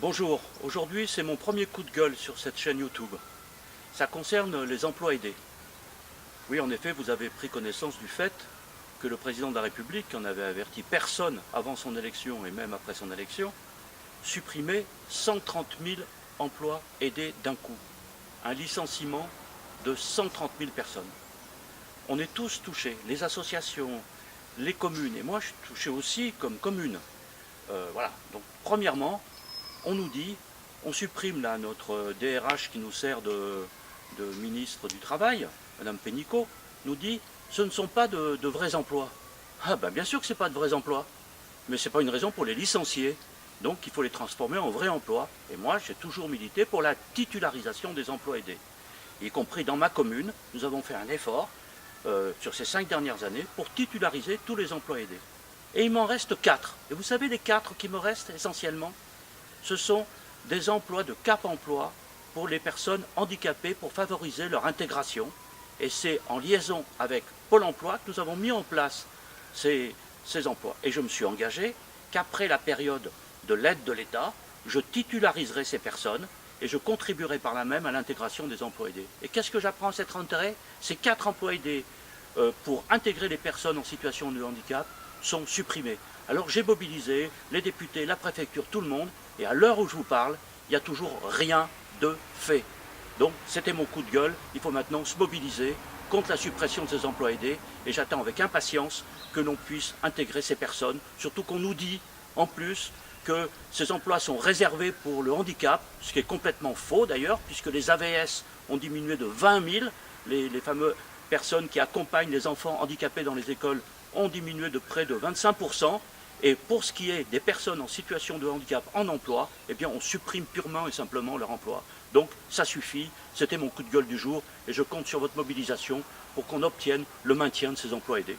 Bonjour, aujourd'hui c'est mon premier coup de gueule sur cette chaîne YouTube. Ça concerne les emplois aidés. Oui, en effet, vous avez pris connaissance du fait que le président de la République, qui en avait averti personne avant son élection et même après son élection, supprimait 130 000 emplois aidés d'un coup. Un licenciement de 130 000 personnes. On est tous touchés, les associations, les communes, et moi je suis touché aussi comme commune. Voilà, donc premièrement, on nous dit, on supprime là notre DRH qui nous sert de ministre du Travail, Madame Pénicaud, nous dit, ce ne sont pas de vrais emplois. Ah ben bien sûr que ce n'est pas de vrais emplois, mais ce n'est pas une raison pour les licencier. Donc il faut les transformer en vrais emplois. Et moi j'ai toujours milité pour la titularisation des emplois aidés. Y compris dans ma commune, nous avons fait un effort sur ces 5 dernières années pour titulariser tous les emplois aidés. Et il m'en reste 4. Et vous savez les 4 qui me restent essentiellement? Ce sont des emplois de Cap Emploi pour les personnes handicapées pour favoriser leur intégration. Et c'est en liaison avec Pôle emploi que nous avons mis en place ces emplois. Et je me suis engagé qu'après la période de l'aide de l'État, je titulariserai ces personnes et je contribuerai par là même à l'intégration des emplois aidés. Et qu'est-ce que j'apprends à cet intérêt? Ces 4 emplois aidés pour intégrer les personnes en situation de handicap sont supprimés. Alors j'ai mobilisé les députés, la préfecture, tout le monde, et à l'heure où je vous parle, il n'y a toujours rien de fait. Donc c'était mon coup de gueule, il faut maintenant se mobiliser contre la suppression de ces emplois aidés, et j'attends avec impatience que l'on puisse intégrer ces personnes, surtout qu'on nous dit en plus que ces emplois sont réservés pour le handicap, ce qui est complètement faux d'ailleurs, puisque les AVS ont diminué de 20 000, les fameuses personnes qui accompagnent les enfants handicapés dans les écoles ont diminué de près de 25%, et pour ce qui est des personnes en situation de handicap en emploi, eh bien on supprime purement et simplement leur emploi. Donc ça suffit, c'était mon coup de gueule du jour, et je compte sur votre mobilisation pour qu'on obtienne le maintien de ces emplois aidés.